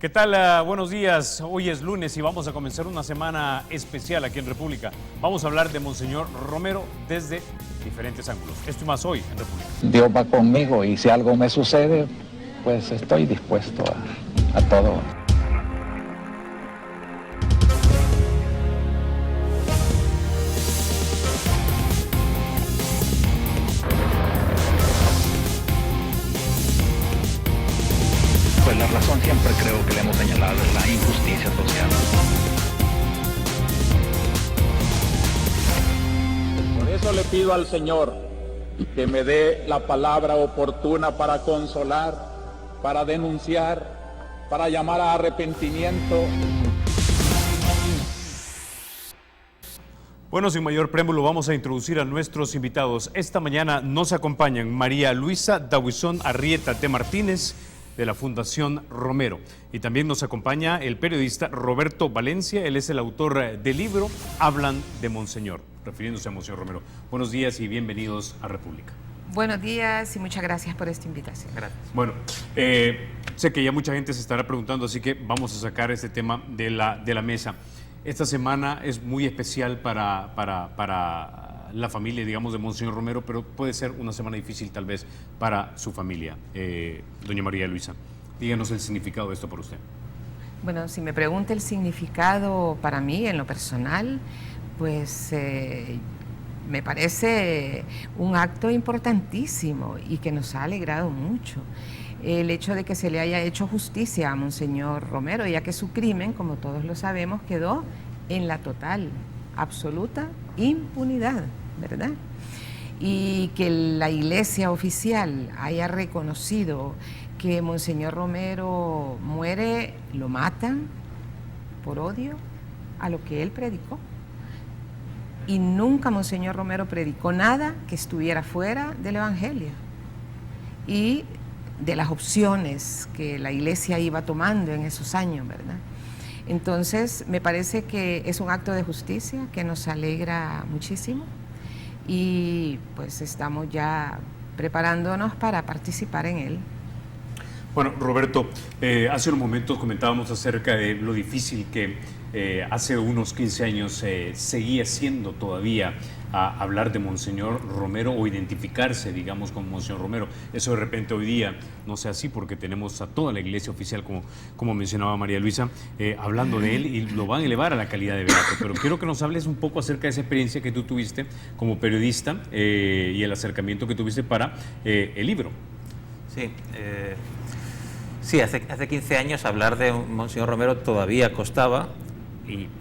¿Qué tal? Buenos días. Hoy es lunes y vamos a comenzar una semana especial aquí en República. Vamos a hablar de Monseñor Romero desde diferentes ángulos. Esto y más hoy en República. Dios va conmigo y si algo me sucede, pues estoy dispuesto a todo. Pues la razón siempre creo que le hemos señalado es la injusticia social. Por eso le pido al Señor que me dé la palabra oportuna para consolar, para denunciar, para llamar a arrepentimiento. Bueno, sin mayor preámbulo, vamos a introducir a nuestros invitados. Esta mañana nos acompañan María Luisa Dauizón Arrieta de Martínez, de la Fundación Romero. Y también nos acompaña el periodista Roberto Valencia. Él es el autor del libro Hablan de Monseñor, refiriéndose a Monseñor Romero. Buenos días y bienvenidos a República. Buenos días y muchas gracias por esta invitación. Gracias. Bueno, sé que ya mucha gente se estará preguntando, así que vamos a sacar este tema de la mesa. Esta semana es muy especial para la familia, digamos, de Monseñor Romero, pero puede ser una semana difícil tal vez para su familia. Doña María Luisa, díganos el significado de esto por usted. Bueno, si me pregunta el significado para mí, en lo personal, pues me parece un acto importantísimo y que nos ha alegrado mucho. El hecho de que se le haya hecho justicia a Monseñor Romero, ya que su crimen, como todos lo sabemos, quedó en la total, absoluta impunidad, ¿verdad? Y que la Iglesia oficial haya reconocido que Monseñor Romero muere, lo matan por odio a lo que él predicó. Y nunca Monseñor Romero predicó nada que estuviera fuera del Evangelio y de las opciones que la Iglesia iba tomando en esos años, ¿verdad? Entonces, me parece que es un acto de justicia que nos alegra muchísimo y pues estamos ya preparándonos para participar en él. Bueno, Roberto, hace unos momentos comentábamos acerca de lo difícil que hace unos 15 años seguía siendo todavía a hablar de Monseñor Romero o identificarse, digamos, con Monseñor Romero. Eso de repente hoy día no sea así porque tenemos a toda la Iglesia oficial, como mencionaba María Luisa, hablando de él y lo van a elevar a la calidad de beato. Pero quiero que nos hables un poco acerca de esa experiencia que tú tuviste como periodista y el acercamiento que tuviste para el libro. Sí, sí, hace 15 años hablar de Monseñor Romero todavía costaba,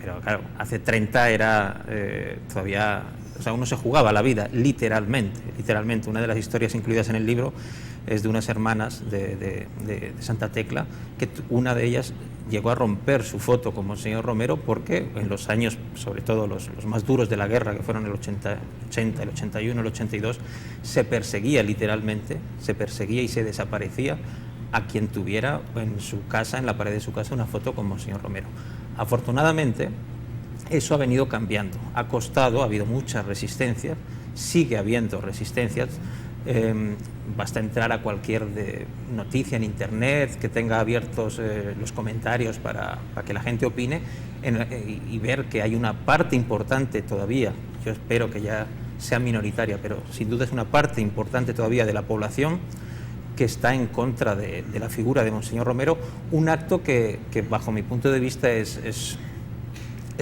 pero claro, hace 30 era todavía, o sea, uno se jugaba la vida, literalmente. Una de las historias incluidas en el libro es de unas hermanas de Santa Tecla, que una de ellas llegó a romper su foto con Monseñor Romero porque en los años, sobre todo los más duros de la guerra, que fueron el 80, el 81, el 82, se perseguía literalmente, se perseguía y se desaparecía a quien tuviera en su casa, en la pared de su casa, una foto con Monseñor Romero. Afortunadamente, eso ha venido cambiando. Ha costado, ha habido muchas resistencias, sigue habiendo resistencias. Basta entrar a cualquier noticia en internet que tenga abiertos los comentarios para que la gente opine y ver que hay una parte importante todavía, yo espero que ya sea minoritaria, pero sin duda es una parte importante todavía de la población que está en contra de la figura de Monseñor Romero, un acto que bajo mi punto de vista es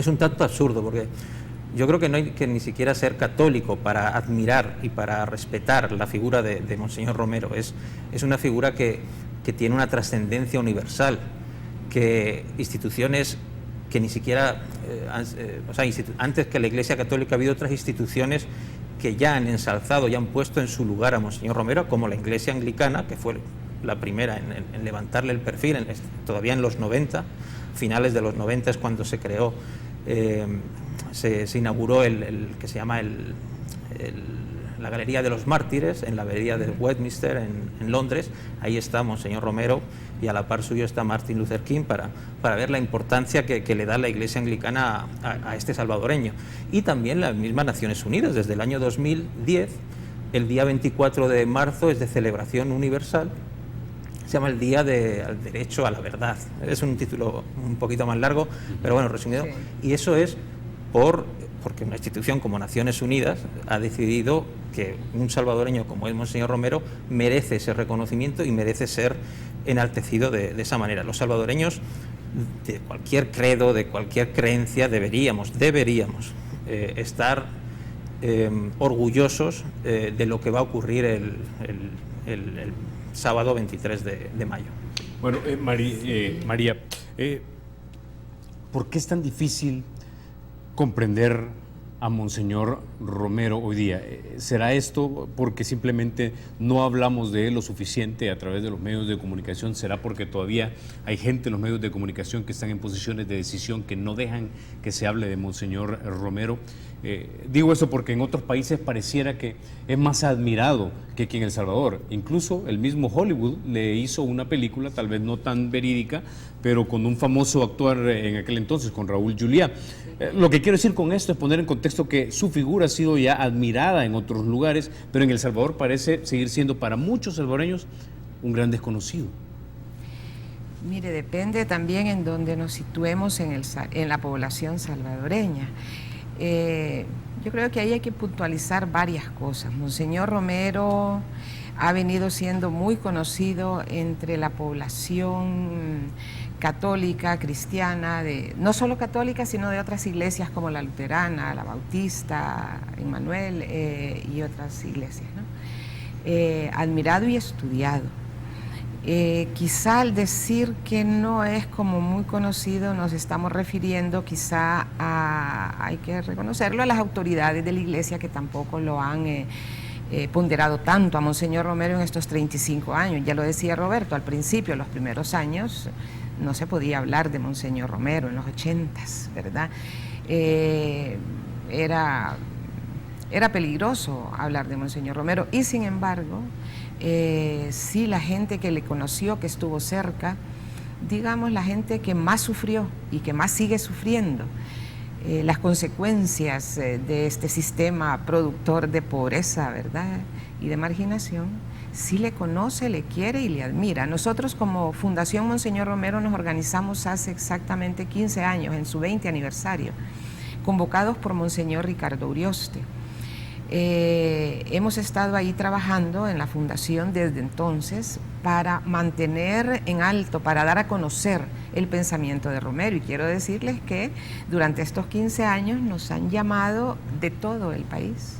un tanto absurdo, porque yo creo que no hay que ni siquiera ser católico para admirar y para respetar la figura de Monseñor Romero. Es una figura que tiene una trascendencia universal, que instituciones que ni siquiera, antes que la Iglesia Católica ha habido otras instituciones que ya han ensalzado y han puesto en su lugar a Monseñor Romero, como la Iglesia Anglicana, que fue la primera en levantarle el perfil, todavía en los 90, finales de los 90 es cuando se creó, se inauguró el que se llama la Galería de los Mártires, en la Abadía de Westminster, en Londres. Ahí está Monseñor Romero y a la par suyo está Martin Luther King para ver la importancia que le da la Iglesia Anglicana a este salvadoreño. Y también las mismas Naciones Unidas, desde el año 2010, el día 24 de marzo es de celebración universal se llama el Día del Derecho a la Verdad. Es un título un poquito más largo, pero bueno, resumido. Sí. Y eso es porque una institución como Naciones Unidas ha decidido que un salvadoreño como es Monseñor Romero merece ese reconocimiento y merece ser enaltecido de esa manera. Los salvadoreños de cualquier credo, de cualquier creencia, deberíamos estar orgullosos de lo que va a ocurrir el sábado 23 de mayo. Bueno, María, ¿por qué es tan difícil comprender a Monseñor Romero hoy día? ¿Será esto porque simplemente no hablamos de él lo suficiente a través de los medios de comunicación? ¿Será porque todavía hay gente en los medios de comunicación que están en posiciones de decisión que no dejan que se hable de Monseñor Romero? Digo eso porque en otros países pareciera que es más admirado que aquí en El Salvador. Incluso el mismo Hollywood le hizo una película, tal vez no tan verídica, pero con un famoso actor en aquel entonces, con Raúl Juliá. Lo que quiero decir con esto es poner en contexto que su figura ha sido ya admirada en otros lugares, pero en El Salvador parece seguir siendo para muchos salvadoreños un gran desconocido. Mire, depende también en donde nos situemos en la población salvadoreña. Yo creo que ahí hay que puntualizar varias cosas. Monseñor Romero ha venido siendo muy conocido entre la población católica, cristiana, no solo católica, sino de otras iglesias como la luterana, la bautista, Emmanuel y otras iglesias, ¿no? Admirado y estudiado. Quizá al decir que no es como muy conocido, nos estamos refiriendo quizá hay que reconocerlo, a las autoridades de la iglesia que tampoco lo han ponderado tanto a Monseñor Romero en estos 35 años. Ya lo decía Roberto, al principio, los primeros años, no se podía hablar de Monseñor Romero, en los 80s, ¿verdad? Era peligroso hablar de Monseñor Romero y sin embargo, sí, la gente que le conoció, que estuvo cerca, digamos la gente que más sufrió y que más sigue sufriendo las consecuencias de este sistema productor de pobreza, ¿verdad? Y de marginación, sí le conoce, le quiere y le admira. Nosotros como Fundación Monseñor Romero nos organizamos hace exactamente 15 años, en su 20 aniversario, convocados por Monseñor Ricardo Urioste. Hemos estado ahí trabajando en la fundación desde entonces para mantener en alto, para dar a conocer el pensamiento de Romero, y quiero decirles que durante estos 15 años nos han llamado de todo el país,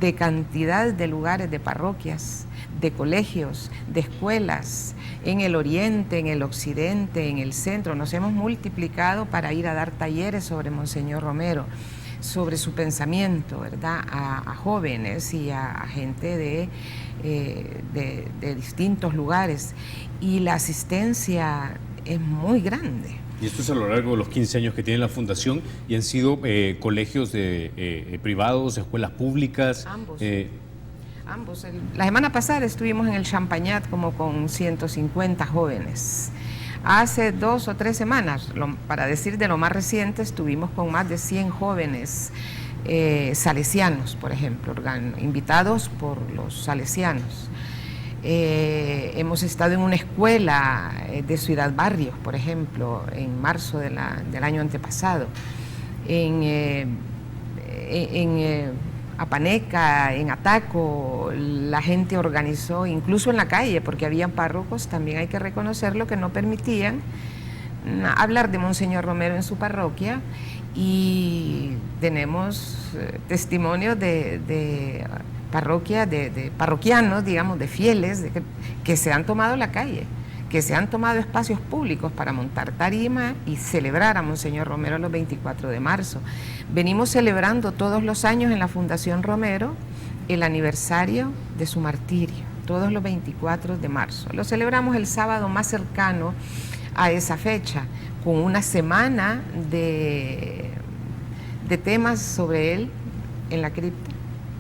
de cantidad de lugares, de parroquias, de colegios, de escuelas, en el oriente, en el occidente, en el centro. Nos hemos multiplicado para ir a dar talleres sobre Monseñor Romero, sobre su pensamiento, ¿verdad? A jóvenes y a gente de distintos lugares, y la asistencia es muy grande. Y esto es a lo largo de los 15 años que tiene la fundación, y han sido colegios privados, escuelas públicas. Ambos. Ambos. La semana pasada estuvimos en el Champagnat como con 150 jóvenes. Hace 2 o 3 semanas, para decir de lo más reciente, estuvimos con más de 100 jóvenes salesianos, por ejemplo, invitados por los salesianos. Hemos estado en una escuela de Ciudad Barrios, por ejemplo, en marzo del año antepasado, en Apaneca, en Ataco, la gente organizó, incluso en la calle, porque habían párrocos, también hay que reconocerlo, que no permitían hablar de Monseñor Romero en su parroquia, y tenemos testimonios de parroquias, de parroquianos, digamos, de fieles, que se han tomado la calle, que se han tomado espacios públicos para montar tarima y celebrar a Monseñor Romero los 24 de marzo. Venimos celebrando todos los años en la Fundación Romero el aniversario de su martirio, todos los 24 de marzo. Lo celebramos el sábado más cercano a esa fecha, con una semana de temas sobre él en la cripta.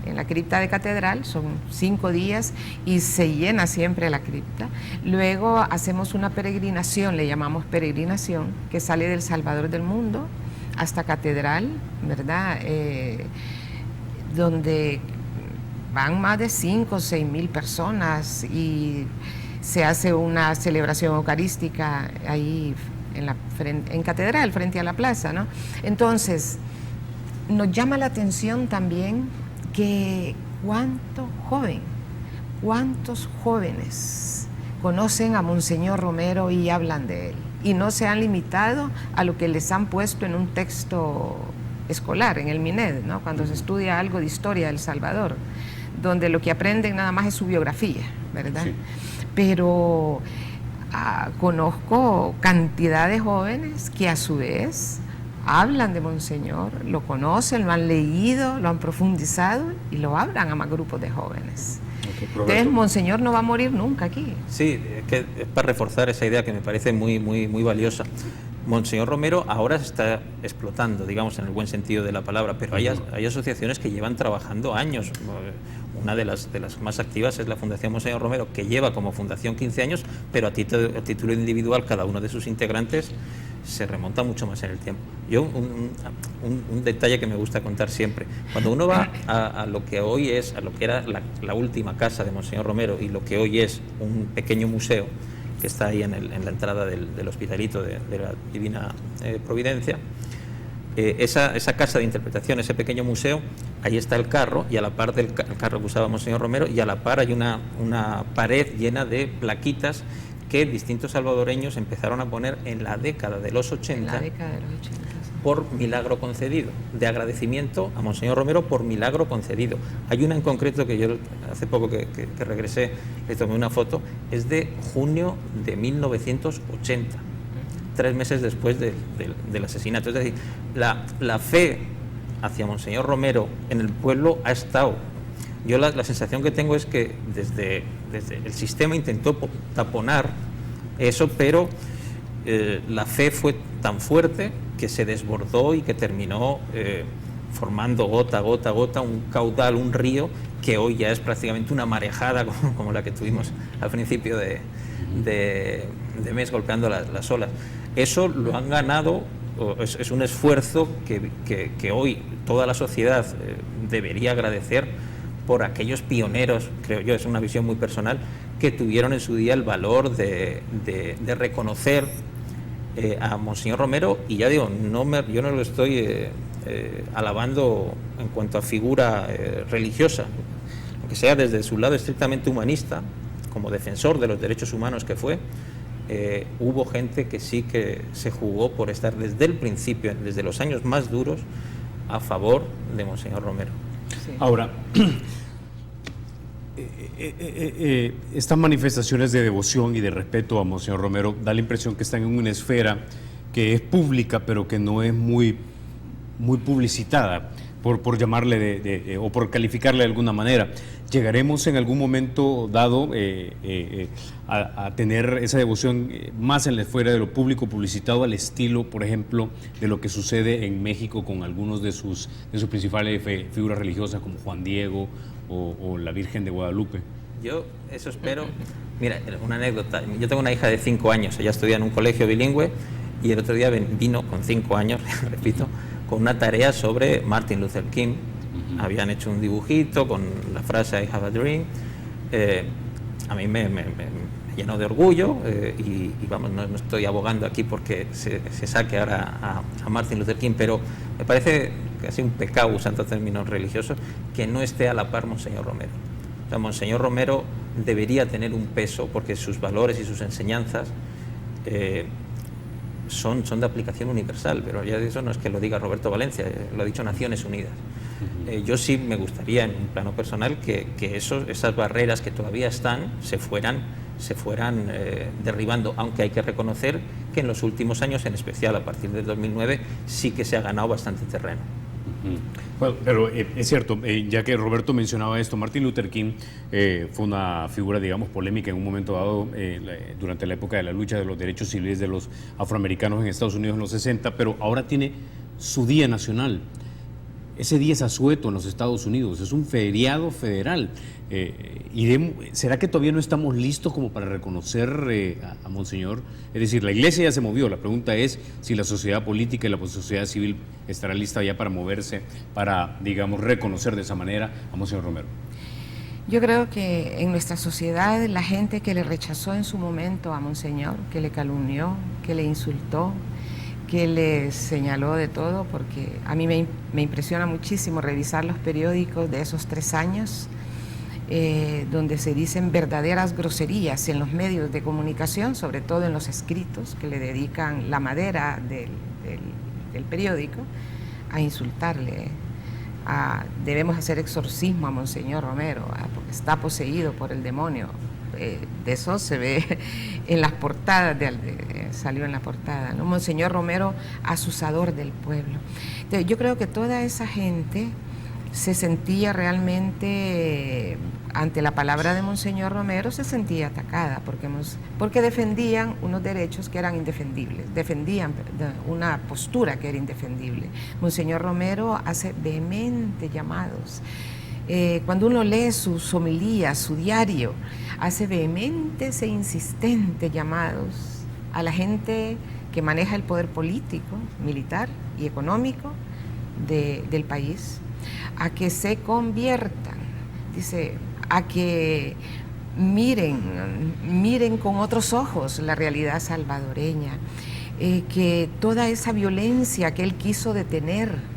En la cripta de catedral, son 5 días y se llena siempre la cripta. Luego hacemos una peregrinación, le llamamos peregrinación, que sale del Salvador del Mundo hasta catedral, ¿verdad? Donde van más de 5 o 6 mil personas y se hace una celebración eucarística ahí en Catedral, frente a la plaza, ¿no? Entonces, nos llama la atención también que cuántos jóvenes conocen a Monseñor Romero y hablan de él, y no se han limitado a lo que les han puesto en un texto escolar, en el MINED, ¿no? Cuando se estudia algo de historia de El Salvador, donde lo que aprenden nada más es su biografía, ¿verdad? Sí. Pero conozco cantidad de jóvenes que a su vez hablan de Monseñor, lo conocen, lo han leído, lo han profundizado y lo hablan a más grupos de jóvenes. Entonces, Monseñor no va a morir nunca aquí. Sí, es para reforzar esa idea que me parece muy valiosa. Monseñor Romero ahora se está explotando, digamos, en el buen sentido de la palabra, pero hay asociaciones que llevan trabajando años. Una de las más activas es la Fundación Monseñor Romero, que lleva como fundación 15 años, pero a título individual cada uno de sus integrantes se remonta mucho más en el tiempo. Yo, un detalle que me gusta contar siempre, cuando uno va a lo que hoy es, a lo que era la última casa de Monseñor Romero y lo que hoy es un pequeño museo que está ahí en la entrada del Hospitalito de la Divina Providencia, esa casa de interpretación, ese pequeño museo, ahí está el carro, y a la par del carro que usaba Monseñor Romero, y a la par hay una pared llena de plaquitas que distintos salvadoreños empezaron a poner en la década de los 80, por milagro concedido, de agradecimiento a Monseñor Romero por milagro concedido. Hay una en concreto que yo hace poco que regresé, le tomé una foto, es de junio de 1980, 3 meses después del asesinato. Es decir, la fe hacia Monseñor Romero en el pueblo ha estado. Yo la sensación que tengo es que desde el sistema intentó taponar eso, pero la fe fue tan fuerte que se desbordó y que terminó formando gota a gota un caudal, un río que hoy ya es prácticamente una marejada como la que tuvimos al principio de mes golpeando las olas. Eso lo han ganado, es un esfuerzo que hoy toda la sociedad debería agradecer por aquellos pioneros, creo yo, es una visión muy personal, que tuvieron en su día el valor de reconocer a Monseñor Romero, y ya digo, yo no lo estoy alabando en cuanto a figura religiosa, aunque sea desde su lado estrictamente humanista, como defensor de los derechos humanos que fue. Hubo gente que sí que se jugó por estar desde el principio, desde los años más duros, a favor de Monseñor Romero. Sí. Ahora, estas manifestaciones de devoción y de respeto a Monseñor Romero da la impresión que están en una esfera que es pública, pero que no es muy publicitada, por llamarle o por calificarle de alguna manera. ¿Llegaremos en algún momento dado a tener esa devoción más en la esfera de lo público publicitado, al estilo, por ejemplo, de lo que sucede en México con algunos de sus principales figuras religiosas como Juan Diego o la Virgen de Guadalupe? Yo eso espero. Mira, una anécdota. Yo tengo una hija de 5 años, ella estudia en un colegio bilingüe, y el otro día vino con 5 años, repito, con una tarea sobre Martin Luther King. Habían hecho un dibujito con la frase I have a dream. A mí me llenó de orgullo, y vamos, no estoy abogando aquí porque se saque ahora a Martin Luther King, pero me parece casi un pecado, usando términos religiosos, que no esté a la par Monseñor Romero. O sea, Monseñor Romero debería tener un peso porque sus valores y sus enseñanzas son de aplicación universal, pero ya eso no es que lo diga Roberto Valencia, lo ha dicho Naciones Unidas. Yo sí me gustaría, en un plano personal, que esas barreras que todavía están se fueran derribando, aunque hay que reconocer que en los últimos años, en especial a partir del 2009, sí que se ha ganado bastante terreno. Bueno, pero es cierto, ya que Roberto mencionaba esto, Martin Luther King fue una figura, digamos, polémica en un momento dado durante la época de la lucha de los derechos civiles de los afroamericanos en Estados Unidos en los 60, pero ahora tiene su día nacional. Ese día es asueto en los Estados Unidos, es un feriado federal. ¿Será que todavía no estamos listos como para reconocer a Monseñor? Es decir, la Iglesia ya se movió, la pregunta es si la sociedad política y la sociedad civil estará lista ya para moverse, para, digamos, reconocer de esa manera a Monseñor Romero. Yo creo que en nuestra sociedad la gente que le rechazó en su momento a Monseñor, que le calumnió, que le insultó, que le señaló de todo, porque a mí me impresiona muchísimo revisar los periódicos de esos 3 años, donde se dicen verdaderas groserías en los medios de comunicación, sobre todo en los escritos, que le dedican la madera del periódico a insultarle. Debemos hacer exorcismo a Monseñor Romero, porque está poseído por el demonio. De eso se ve en las portadas, salió en la portada, ¿no? Monseñor Romero, asusador del pueblo. Entonces, yo creo que toda esa gente se sentía realmente, ante la palabra de Monseñor Romero, se sentía atacada, porque defendían unos derechos que eran indefendibles, defendían una postura que era indefendible. Monseñor Romero hace vehementes llamados. Cuando uno lee sus homilías, su diario, hace vehementes e insistentes llamados a la gente que maneja el poder político, militar y económico del país, a que se conviertan, dice, a que miren con otros ojos la realidad salvadoreña, que toda esa violencia que él quiso detener,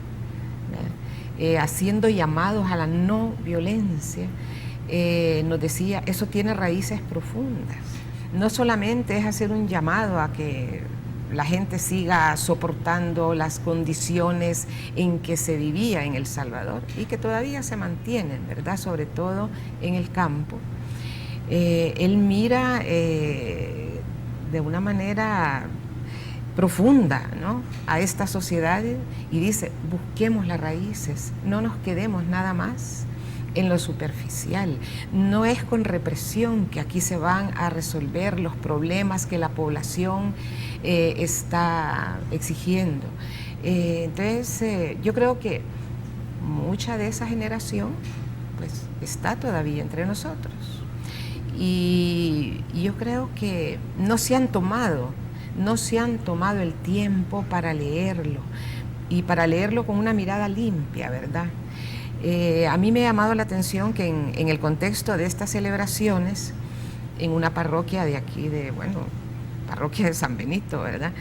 haciendo llamados a la no violencia, nos decía, eso tiene raíces profundas. No solamente es hacer un llamado a que la gente siga soportando las condiciones en que se vivía en El Salvador y que todavía se mantienen, ¿verdad? Sobre todo en el campo. Él mira de una manera profunda, ¿no?, a esta sociedad y dice, busquemos las raíces, no nos quedemos nada más en lo superficial. No es con represión que aquí se van a resolver los problemas que la población está exigiendo. Entonces, yo creo que mucha de esa generación pues está todavía entre nosotros. Y yo creo que no se han tomado el tiempo para leerlo, y para leerlo con una mirada limpia, ¿verdad? A mí me ha llamado la atención que en el contexto de estas celebraciones, en una parroquia de aquí, parroquia de San Benito, ¿verdad?,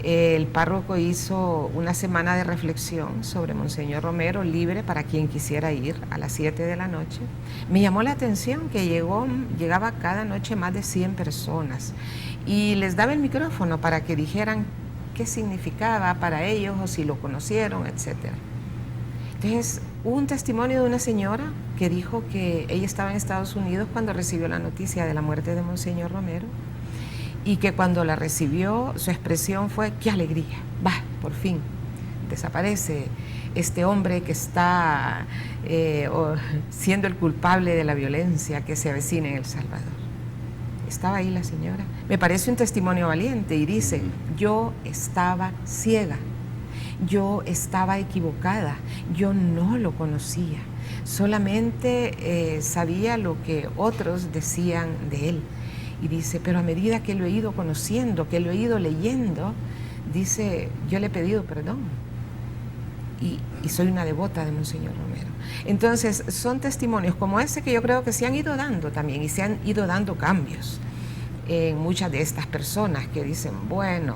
el párroco hizo una semana de reflexión sobre Monseñor Romero, libre para quien quisiera ir, a las 7 de la noche. Me llamó la atención que llegaba cada noche más de 100 personas y les daba el micrófono para que dijeran qué significaba para ellos o si lo conocieron, etc. Entonces, hubo un testimonio de una señora que dijo que ella estaba en Estados Unidos cuando recibió la noticia de la muerte de Monseñor Romero, y que cuando la recibió, su expresión fue, ¡qué alegría! Por fin, desaparece este hombre que está siendo el culpable de la violencia que se avecina en El Salvador. Estaba ahí la señora. Me parece un testimonio valiente y dice, yo estaba ciega, yo estaba equivocada, yo no lo conocía, solamente sabía lo que otros decían de él. Y dice, pero a medida que lo he ido conociendo, que lo he ido leyendo, dice, yo le he pedido perdón y soy una devota de Monseñor Romero. Entonces, son testimonios como ese que yo creo que se han ido dando también, y se han ido dando cambios en muchas de estas personas que dicen, bueno,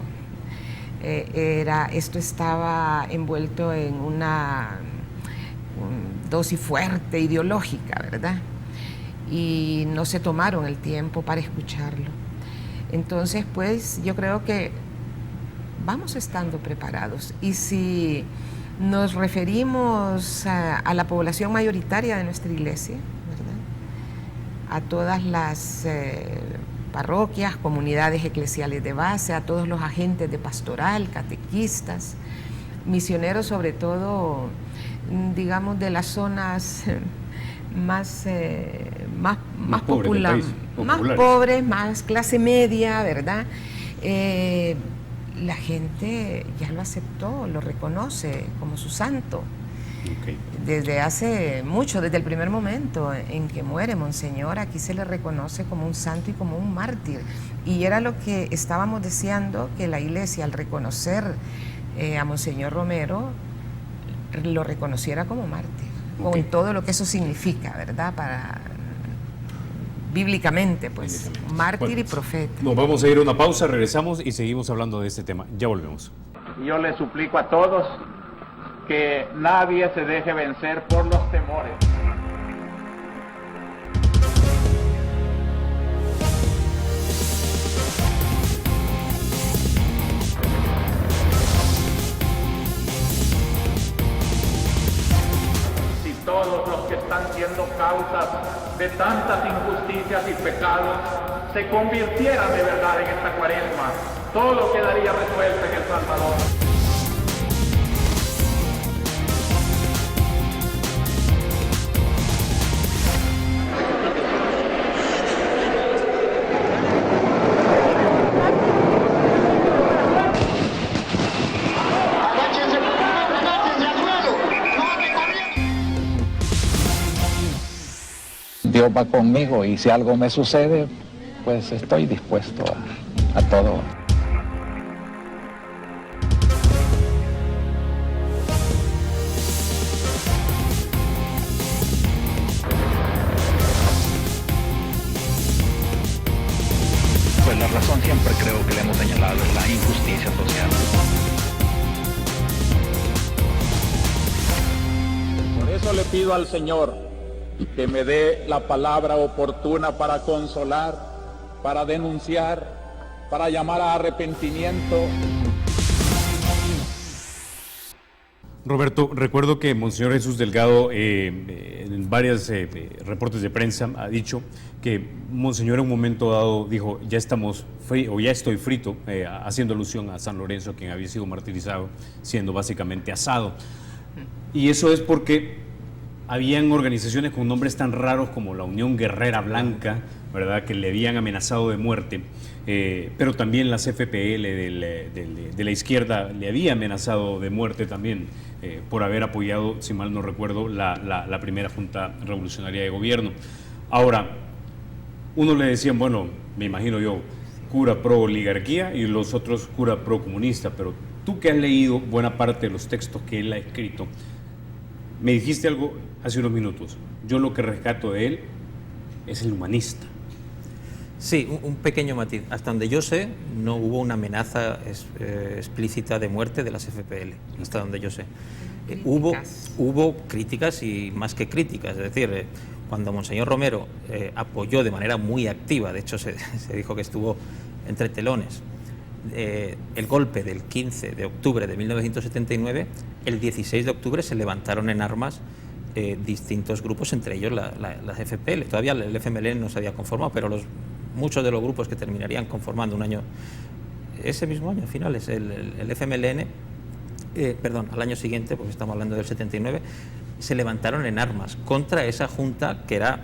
esto estaba envuelto en una dosis fuerte ideológica, ¿verdad?, y no se tomaron el tiempo para escucharlo. Entonces, pues, yo creo que vamos estando preparados. Y si nos referimos a la población mayoritaria de nuestra iglesia, ¿verdad?, a todas las parroquias, comunidades eclesiales de base, a todos los agentes de pastoral, catequistas, misioneros, sobre todo, digamos, de las zonas más populares, más pobres, más clase media, ¿verdad? La gente ya lo aceptó, lo reconoce como su santo. Okay. Desde hace mucho, desde el primer momento en que muere Monseñor, aquí se le reconoce como un santo y como un mártir. Y era lo que estábamos deseando, que la iglesia, al reconocer a Monseñor Romero, lo reconociera como mártir. Okay. Con todo lo que eso significa, ¿verdad?, bíblicamente, pues, Bíblicamente. mártir Bueno, y profeta. Nos vamos a ir a una pausa, regresamos y seguimos hablando de este tema. Ya volvemos. Yo les suplico a todos que nadie se deje vencer por los temores. Si todos los que están siendo causas de tantas injusticias y pecados se convirtieran de verdad en esta cuaresma, todo quedaría resuelto en El Salvador. Dios va conmigo y si algo me sucede, pues estoy dispuesto a todo. Pues la razón siempre creo que le hemos señalado es la injusticia social. Por eso le pido al Señor que me dé la palabra oportuna para consolar, para denunciar, para llamar a arrepentimiento. Roberto, recuerdo que Monseñor Jesús Delgado en varios reportes de prensa ha dicho que Monseñor en un momento dado dijo, ya estamos o ya estoy frito, haciendo alusión a San Lorenzo, quien había sido martirizado, siendo básicamente asado. Y eso es porque habían organizaciones con nombres tan raros como la Unión Guerrera Blanca, ¿verdad?, que le habían amenazado de muerte, pero también la CFPL de la izquierda le había amenazado de muerte también por haber apoyado, si mal no recuerdo, la primera Junta Revolucionaria de Gobierno. Ahora, uno le decían, bueno, me imagino yo, cura pro oligarquía y los otros cura pro comunista, pero tú que has leído buena parte de los textos que él ha escrito, me dijiste algo hace unos minutos. Yo lo que rescato de él es el humanista. Sí, un pequeño matiz. Hasta donde yo sé, no hubo una amenaza explícita de muerte de las FPL, hasta donde yo sé. Hubo críticas y más que críticas, es decir, cuando Monseñor Romero apoyó de manera muy activa, de hecho se dijo que estuvo entre telones, el golpe del 15 de octubre de 1979, el 16 de octubre se levantaron en armas distintos grupos, entre ellos las FPL. Todavía el FMLN no se había conformado, pero muchos de los grupos que terminarían conformando un año, ese mismo año, a finales, el FMLN, al año siguiente, porque estamos hablando del 79, se levantaron en armas contra esa junta que era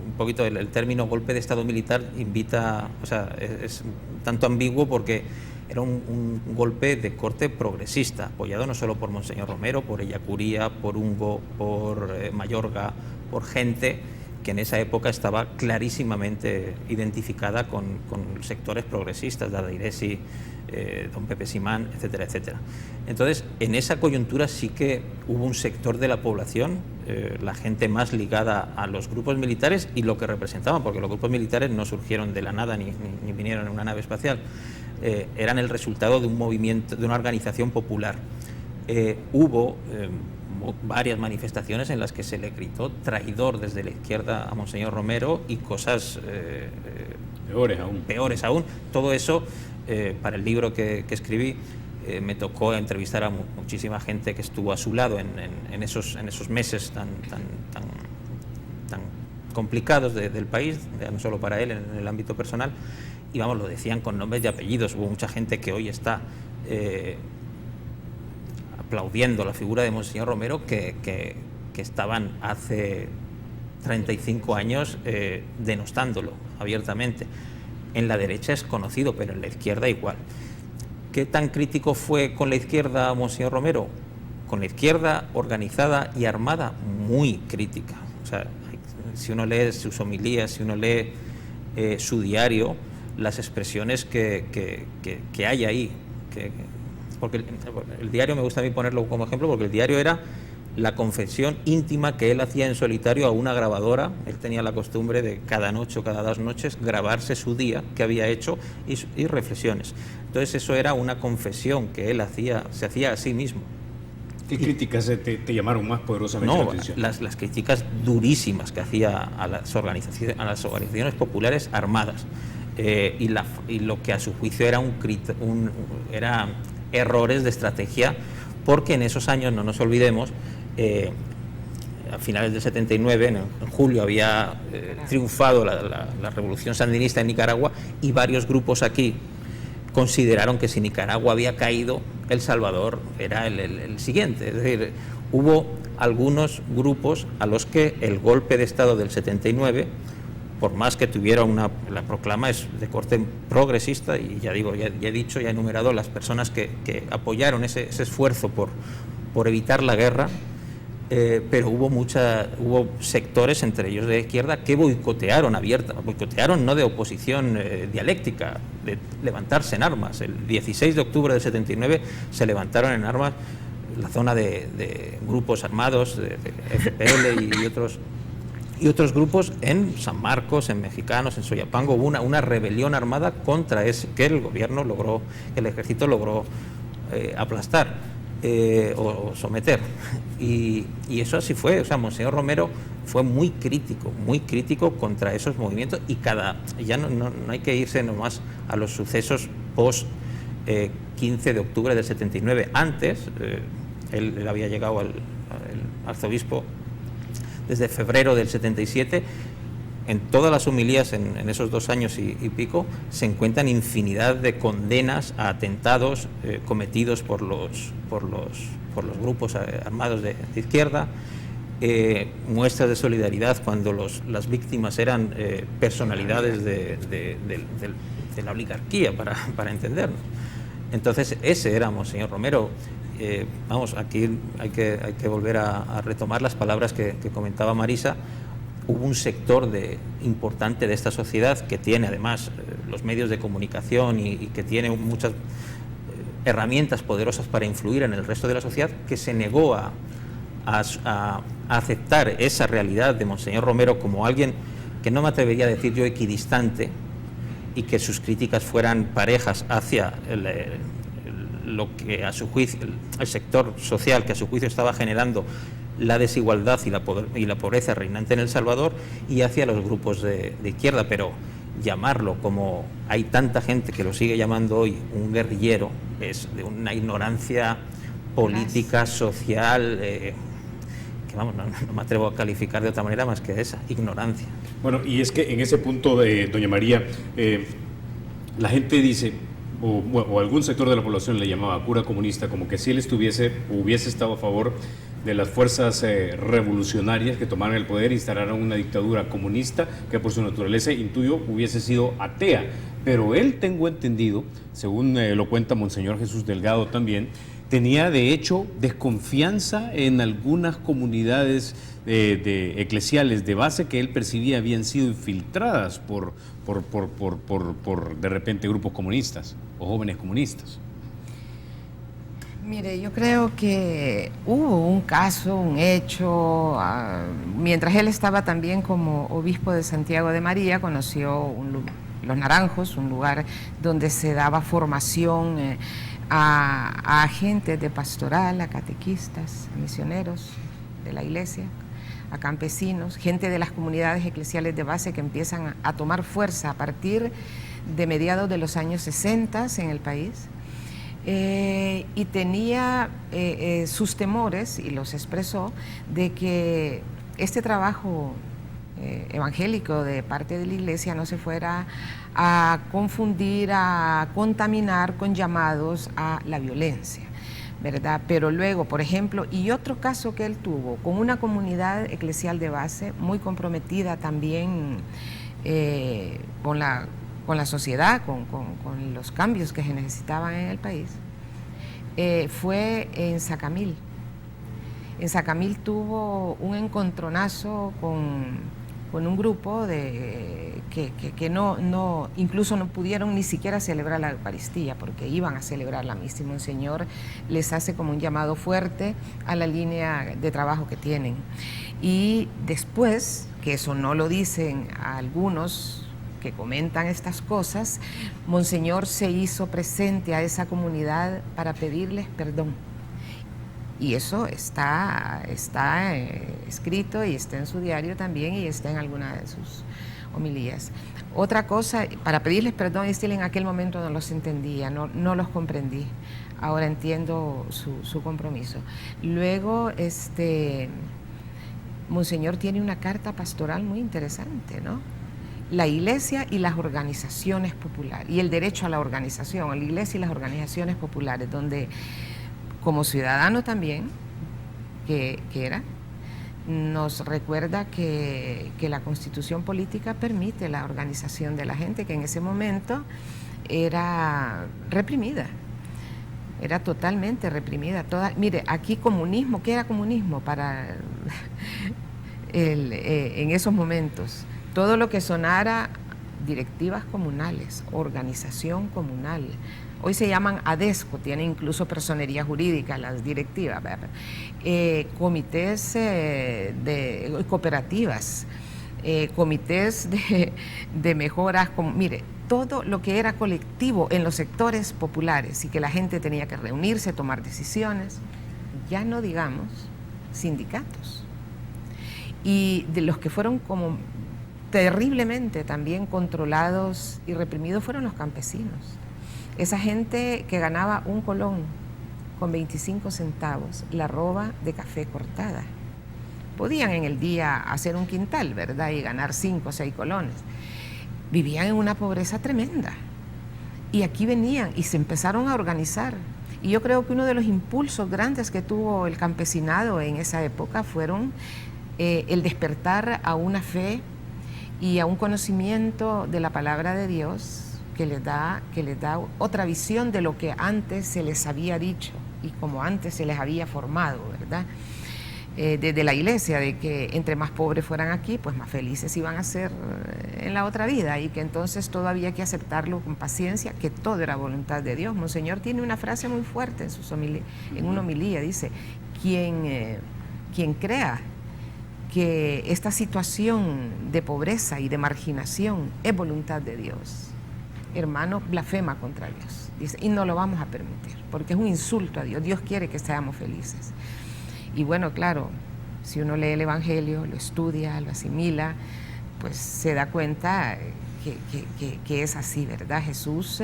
un poquito el término golpe de Estado militar invita, o sea, es tanto ambiguo porque era un golpe de corte progresista, apoyado no solo por Monseñor Romero, por Ellacuría, por Ungo, por Mayorga, por gente que en esa época estaba clarísimamente identificada con sectores progresistas, Dadairesi, don Pepe Simán, etcétera, etcétera. Entonces, en esa coyuntura sí que hubo un sector de la población, la gente más ligada a los grupos militares y lo que representaban, porque los grupos militares no surgieron de la nada ni vinieron en una nave espacial, eran el resultado de un movimiento, de una organización popular. Hubo varias manifestaciones en las que se le gritó traidor desde la izquierda a Monseñor Romero y cosas peores aún. Todo eso, para el libro que escribí, me tocó entrevistar a muchísima gente que estuvo a su lado en esos meses tan complicados del país, no solo para él, en el ámbito personal, y vamos, lo decían con nombres y apellidos. Hubo mucha gente que hoy está aplaudiendo la figura de Monseñor Romero que estaban hace 35 años denostándolo abiertamente. En la derecha es conocido, pero en la izquierda igual. ¿Qué tan crítico fue con la izquierda Monseñor Romero? Con la izquierda organizada y armada, muy crítica. O sea, si uno lee sus homilías, si uno lee su diario, las expresiones que hay ahí, porque el diario me gusta a mí ponerlo como ejemplo, porque el diario era la confesión íntima que él hacía en solitario a una grabadora. Él tenía la costumbre de cada noche o cada 2 noches grabarse su día que había hecho y reflexiones. Entonces eso era una confesión que él se hacía a sí mismo. ¿Qué críticas te llamaron más poderosamente la atención? Las críticas durísimas que hacía a las organizaciones populares armadas, y lo que a su juicio era errores de estrategia, porque en esos años, no nos olvidemos, a finales del 79, en julio había triunfado la revolución sandinista en Nicaragua, y varios grupos aquí consideraron que si Nicaragua había caído, El Salvador era el siguiente. Es decir, hubo algunos grupos a los que el golpe de Estado del 79, por más que tuviera la proclama es de corte progresista, y ya he dicho, ya he enumerado las personas que apoyaron ese esfuerzo por evitar la guerra, pero hubo sectores, entre ellos de izquierda, que boicotearon no de oposición dialéctica, de levantarse en armas. El 16 de octubre del 79 se levantaron en armas la zona de grupos armados, de FPL y otros grupos en San Marcos, en Mexicanos, en Soyapango. Hubo una rebelión armada contra que el ejército logró aplastar o someter, y eso así fue. O sea, Monseñor Romero fue muy crítico contra esos movimientos, y ya no hay que irse nomás a los sucesos post 15 de octubre del 79. Antes, él había llegado al arzobispo desde febrero del 77. En todas las homilías en esos 2 años y pico se encuentran infinidad de condenas a atentados cometidos por los grupos armados de izquierda, muestras de solidaridad cuando las víctimas eran personalidades de la oligarquía, para entendernos. Entonces ese era Monseñor Romero. Aquí hay que volver a retomar las palabras que comentaba Marisa. Hubo un sector importante de esta sociedad que tiene además los medios de comunicación y que tiene muchas herramientas poderosas para influir en el resto de la sociedad, que se negó a aceptar esa realidad de Monseñor Romero como alguien que no me atrevería a decir yo equidistante, y que sus críticas fueran parejas hacia lo que a su juicio, el sector social que a su juicio estaba generando la desigualdad y la pobreza reinante en El Salvador, y hacia los grupos de izquierda. Pero llamarlo, como hay tanta gente que lo sigue llamando hoy, un guerrillero, es de una ignorancia política, social, que no me atrevo a calificar de otra manera más que esa, ignorancia. Bueno, y es que en ese punto, doña María, la gente dice, o algún sector de la población le llamaba cura comunista, como que si él hubiese estado a favor de las fuerzas revolucionarias que tomaron el poder e instalaron una dictadura comunista que por su naturaleza, intuyo, hubiese sido atea. Pero él, tengo entendido, según lo cuenta Monseñor Jesús Delgado también, tenía de hecho desconfianza en algunas comunidades eclesiales de base que él percibía habían sido infiltradas por de repente grupos comunistas o jóvenes comunistas. Mire, yo creo que hubo un caso, un hecho, mientras él estaba también como obispo de Santiago de María, conoció Los Naranjos, un lugar donde se daba formación a agentes de pastoral, a catequistas, a misioneros de la iglesia, a campesinos, gente de las comunidades eclesiales de base que empiezan a tomar fuerza a partir de mediados de los años 60 en el país. Y tenía sus temores, y los expresó, de que este trabajo evangélico de parte de la iglesia no se fuera a confundir, a contaminar con llamados a la violencia, ¿verdad? Pero luego, por ejemplo, y otro caso que él tuvo con una comunidad eclesial de base muy comprometida también con la sociedad, con los cambios que se necesitaban en el país, fue en Sacamil. En Sacamil tuvo un encontronazo con un grupo que no, incluso no pudieron ni siquiera celebrar la Eucaristía, porque iban a celebrar la misa, y Monseñor les hace como un llamado fuerte a la línea de trabajo que tienen. Y después, que eso no lo dicen a algunos que comentan estas cosas, Monseñor se hizo presente a esa comunidad para pedirles perdón. Y eso está escrito y está en su diario también y está en alguna de sus homilías. Otra cosa, para pedirles perdón, decirle en aquel momento no los entendía, no los comprendí. Ahora entiendo su compromiso. Luego, Monseñor tiene una carta pastoral muy interesante, ¿no? La Iglesia y las organizaciones populares, y el derecho a la organización, la Iglesia y las organizaciones populares, donde como ciudadano también, que era, nos recuerda que la Constitución política permite la organización de la gente, que en ese momento era reprimida, era totalmente reprimida. Mire, aquí comunismo, ¿qué era comunismo para en esos momentos? Todo lo que sonara directivas comunales, organización comunal. Hoy se llaman ADESCO, tienen incluso personería jurídica las directivas, comités de cooperativas, comités de mejoras, mire, todo lo que era colectivo en los sectores populares y que la gente tenía que reunirse, tomar decisiones, ya no digamos sindicatos. Y de los que fueron como terriblemente también controlados y reprimidos fueron los campesinos. Esa gente que ganaba un colón con 25 centavos, la roba de café cortada. Podían en el día hacer un quintal, ¿verdad? Y ganar 5 o 6 colones. Vivían en una pobreza tremenda. Y aquí venían y se empezaron a organizar. Y yo creo que uno de los impulsos grandes que tuvo el campesinado en esa época fueron el despertar a una fe y a un conocimiento de la palabra de Dios que les da otra visión de lo que antes se les había dicho y como antes se les había formado, ¿verdad? Desde la Iglesia, de que entre más pobres fueran aquí, pues más felices iban a ser en la otra vida, y que entonces todo había que aceptarlo con paciencia, que todo era voluntad de Dios. Monseñor tiene una frase muy fuerte en una homilía, dice, quien crea que esta situación de pobreza y de marginación es voluntad de Dios, hermano, blasfema contra Dios, dice, y no lo vamos a permitir, porque es un insulto a Dios. Dios quiere que seamos felices. Y bueno, claro, si uno lee el Evangelio, lo estudia, lo asimila, pues se da cuenta que es así, ¿verdad? Jesús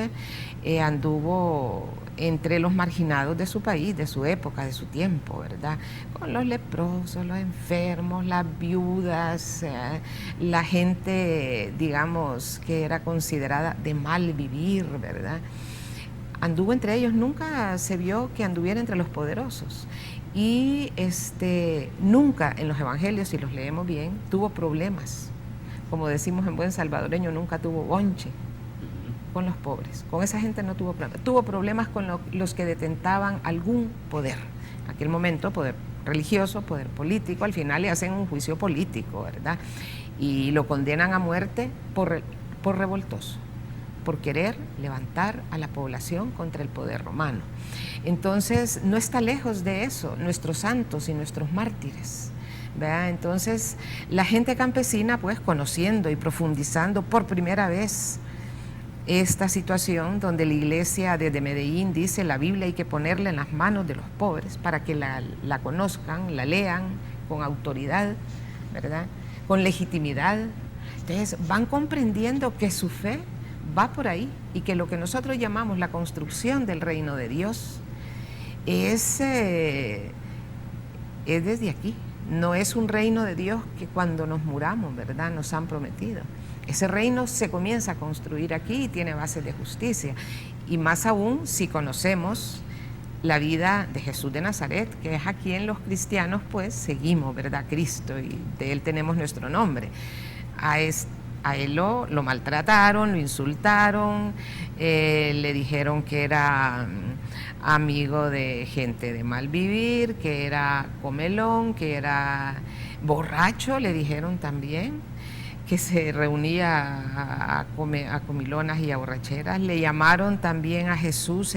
anduvo entre los marginados de su país, de su época, de su tiempo, ¿verdad? Con los leprosos, los enfermos, las viudas, la gente, digamos, que era considerada de mal vivir, ¿verdad? Anduvo entre ellos, nunca se vio que anduviera entre los poderosos. Y nunca en los evangelios, si los leemos bien, tuvo problemas. Como decimos en buen salvadoreño, nunca tuvo bonche con los pobres. Con esa gente no tuvo problemas. Tuvo problemas con los que detentaban algún poder. En aquel momento, poder religioso, poder político. Al final le hacen un juicio político, ¿verdad? Y lo condenan a muerte por revoltoso, por querer levantar a la población contra el poder romano. Entonces, no está lejos de eso, nuestros santos y nuestros mártires, ¿verdad? Entonces, la gente campesina, pues, conociendo y profundizando por primera vez esta situación donde la Iglesia desde Medellín dice, la Biblia hay que ponerla en las manos de los pobres para que la conozcan, la lean con autoridad, ¿verdad? Con legitimidad. Entonces, van comprendiendo que su fe va por ahí y que lo que nosotros llamamos la construcción del reino de Dios es desde aquí. No es un reino de Dios que cuando nos muramos, ¿verdad?, nos han prometido. Ese reino se comienza a construir aquí y tiene bases de justicia. Y más aún si conocemos la vida de Jesús de Nazaret, que es a quien los cristianos pues seguimos, ¿verdad?, Cristo, y de él tenemos nuestro nombre. A él lo maltrataron, lo insultaron, le dijeron que era amigo de gente de mal vivir, que era comelón, que era borracho, le dijeron también. que se reunía a comilonas y a borracheras. Le llamaron también a Jesús,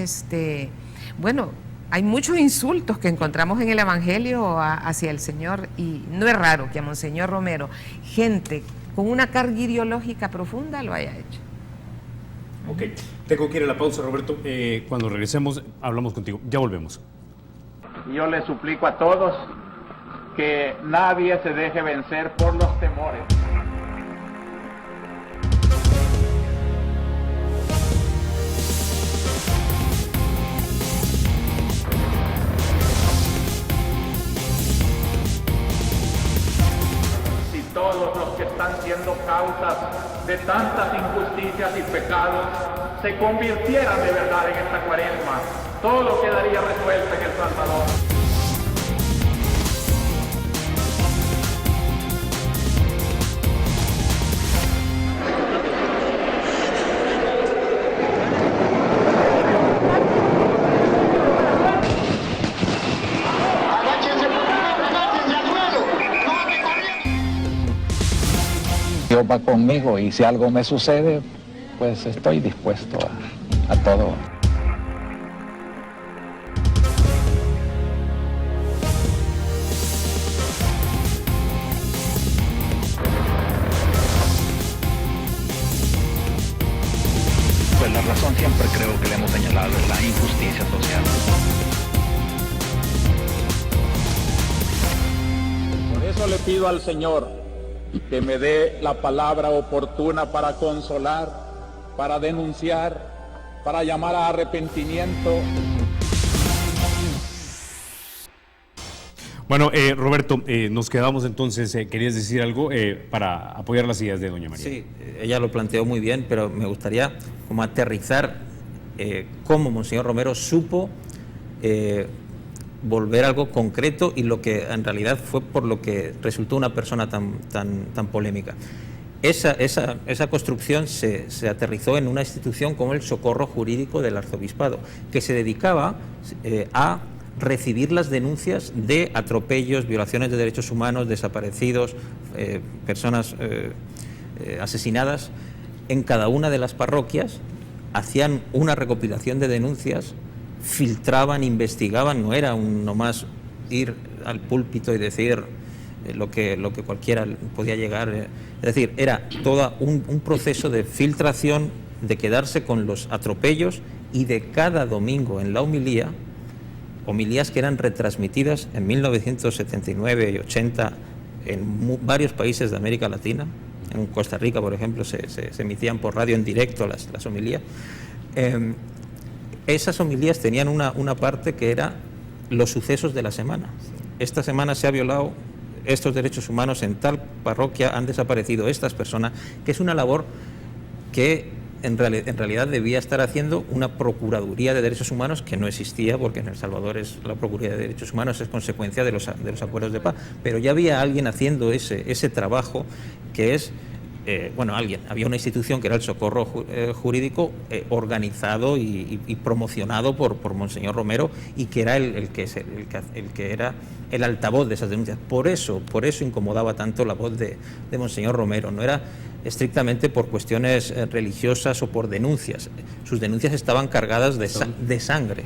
bueno, hay muchos insultos que encontramos en el Evangelio hacia el Señor, y no es raro que a Monseñor Romero, gente con una carga ideológica profunda, lo haya hecho. Ok, tengo que ir a la pausa, Roberto. Cuando regresemos, hablamos contigo. Ya volvemos. Yo les suplico a todos que nadie se deje vencer por los temores. Si todos los que están siendo causas de tantas injusticias y pecados se convirtieran de verdad en esta cuaresma, todo quedaría resuelto en El Salvador. Dios va conmigo y si algo me sucede, pues estoy dispuesto a todo. Pues la razón siempre creo que le hemos señalado es la injusticia social. Por eso le pido al Señor que me dé la palabra oportuna para consolar, para denunciar, para llamar a arrepentimiento. Bueno, Roberto, nos quedamos entonces. ¿Querías decir algo para apoyar las ideas de doña María? Sí, ella lo planteó muy bien, pero me gustaría como aterrizar cómo Monseñor Romero supo volver algo concreto y lo que en realidad fue por lo que resultó una persona tan polémica. Esa construcción se aterrizó en una institución como el Socorro Jurídico del Arzobispado, que se dedicaba a recibir las denuncias de atropellos, violaciones de derechos humanos, desaparecidos, personas asesinadas en cada una de las parroquias. Hacían una recopilación de denuncias, filtraban, investigaban, no era nomás ir al púlpito y decir lo que cualquiera podía llegar, es decir, era todo un proceso de filtración, de quedarse con los atropellos, y de cada domingo en la homilías que eran retransmitidas en 1979 y 80 en varios países de América Latina. En Costa Rica, por ejemplo, se emitían por radio en directo las homilías. Esas homilías tenían una parte que era los sucesos de la semana. Esta semana se ha violado estos derechos humanos en tal parroquia, han desaparecido estas personas, que es una labor que en realidad debía estar haciendo una Procuraduría de Derechos Humanos, que no existía, porque en El Salvador la Procuraduría de Derechos Humanos es consecuencia de los acuerdos de paz, pero ya había alguien haciendo ese trabajo, que es había una institución que era el Socorro Jurídico, organizado y promocionado por Monseñor Romero, y que era el que era el altavoz de esas denuncias. Por eso incomodaba tanto la voz de Monseñor Romero. No era estrictamente por cuestiones religiosas o por denuncias. Sus denuncias estaban cargadas de sangre.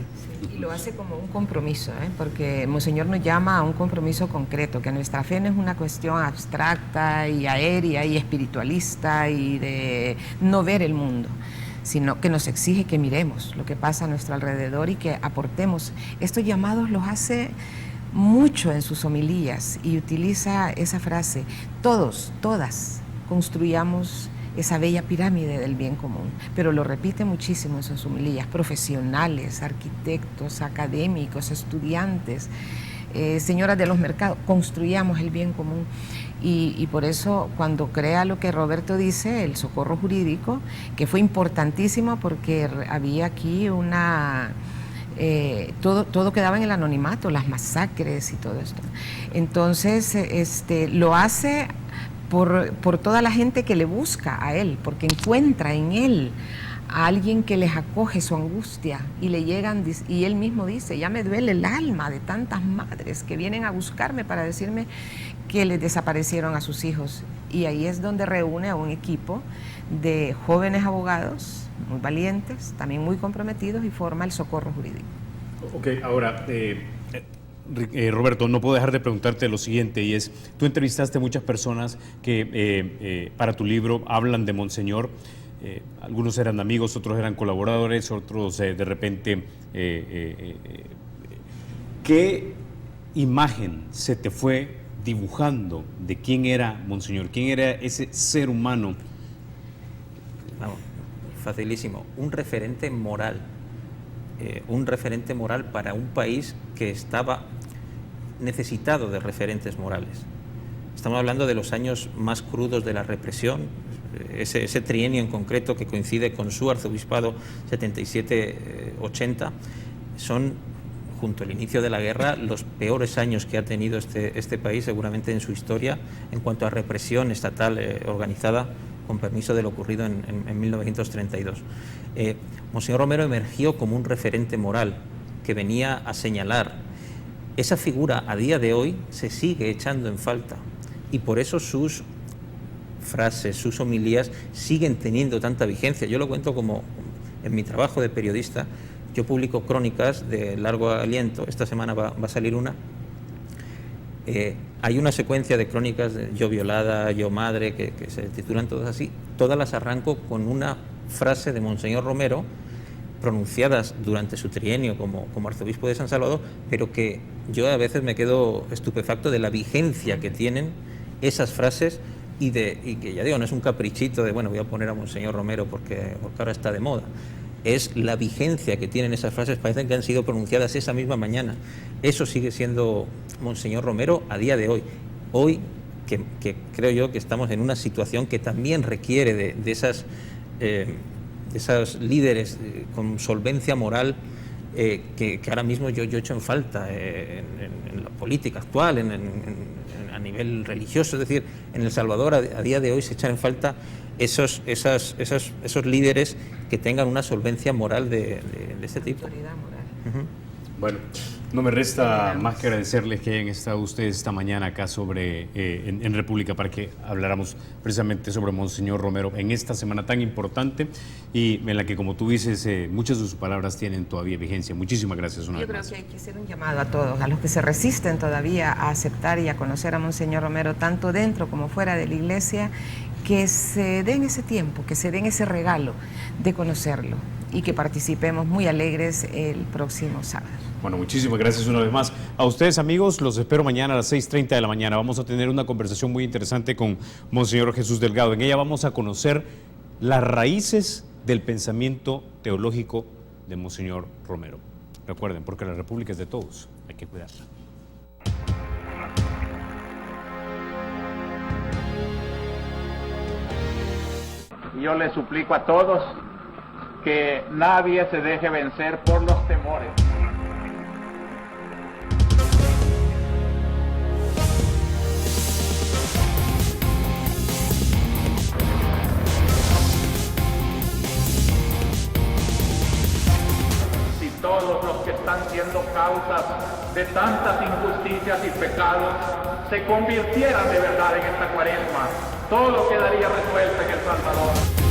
Y lo hace como un compromiso, porque Monseñor nos llama a un compromiso concreto, que nuestra fe no es una cuestión abstracta y aérea y espiritualista y de no ver el mundo, sino que nos exige que miremos lo que pasa a nuestro alrededor y que aportemos. Estos llamados los hace mucho en sus homilías y utiliza esa frase: todos, todas, construyamos esa bella pirámide del bien común, pero lo repite muchísimo en sus homilías. Profesionales, arquitectos, académicos, estudiantes, señoras de los mercados, construyamos el bien común. Y por eso, cuando crea lo que Roberto dice, el Socorro Jurídico, que fue importantísimo porque había aquí todo quedaba en el anonimato, las masacres y todo esto. Entonces, lo hace por toda la gente que le busca a él, porque encuentra en él a alguien que les acoge su angustia y le llegan, y él mismo dice: ya me duele el alma de tantas madres que vienen a buscarme para decirme que les desaparecieron a sus hijos Y ahí es donde reúne a un equipo de jóvenes abogados muy valientes, también muy comprometidos, y forma el Socorro Jurídico. Ok, ahora, Roberto, no puedo dejar de preguntarte lo siguiente, y es, tú entrevistaste a muchas personas que para tu libro hablan de Monseñor. Algunos eran amigos, otros eran colaboradores, otros de repente... ¿Qué imagen se te fue dibujando de quién era Monseñor? ¿Quién era ese ser humano? Vamos, facilísimo. Un referente moral para un país que estaba necesitado de referentes morales. Estamos hablando de los años más crudos de la represión, ese trienio en concreto que coincide con su arzobispado 77-80, son, junto al inicio de la guerra, los peores años que ha tenido este país seguramente en su historia en cuanto a represión estatal organizada, con permiso de lo ocurrido en 1932. Monseñor Romero emergió como un referente moral que venía a señalar. Esa figura a día de hoy se sigue echando en falta, y por eso sus frases, sus homilías siguen teniendo tanta vigencia. Yo lo cuento como en mi trabajo de periodista. Yo publico crónicas de largo aliento, esta semana va a salir una. Hay una secuencia de crónicas de Yo violada, Yo madre, que se titulan todas así. Todas las arranco con una frase de Monseñor Romero, pronunciadas durante su trienio como arzobispo de San Salvador, pero que yo a veces me quedo estupefacto de la vigencia que tienen esas frases, y que ya digo, no es un caprichito de, bueno, voy a poner a Monseñor Romero porque ahora está de moda. Es la vigencia que tienen esas frases, parecen que han sido pronunciadas esa misma mañana. Eso sigue siendo Monseñor Romero a día de hoy. Hoy, que creo yo que estamos en una situación que también requiere de esos líderes con solvencia moral, que ahora mismo yo echo en falta en la política actual, a nivel religioso. Es decir, en El Salvador a día de hoy se echan en falta esos líderes que tengan una solvencia moral de este tipo. Autoridad moral. Bueno, no me resta más que agradecerles que hayan estado ustedes esta mañana acá en República, para que habláramos precisamente sobre Monseñor Romero en esta semana tan importante, y en la que, como tú dices, muchas de sus palabras tienen todavía vigencia. Muchísimas gracias una vez más. Yo creo que hay que hacer un llamado a todos, a los que se resisten todavía a aceptar y a conocer a Monseñor Romero, tanto dentro como fuera de la Iglesia, que se den ese tiempo, que se den ese regalo de conocerlo, y que participemos muy alegres el próximo sábado. Bueno, muchísimas gracias una vez más. A ustedes, amigos, los espero mañana a las 6:30 de la mañana. Vamos a tener una conversación muy interesante con Monseñor Jesús Delgado. En ella vamos a conocer las raíces del pensamiento teológico de Monseñor Romero. Recuerden, porque la República es de todos, hay que cuidarla. Yo les suplico a todos que nadie se deje vencer por los temores. Si todos los que están siendo causas de tantas injusticias y pecados se convirtieran de verdad en esta Cuaresma, todo quedaría resuelto en El Salvador.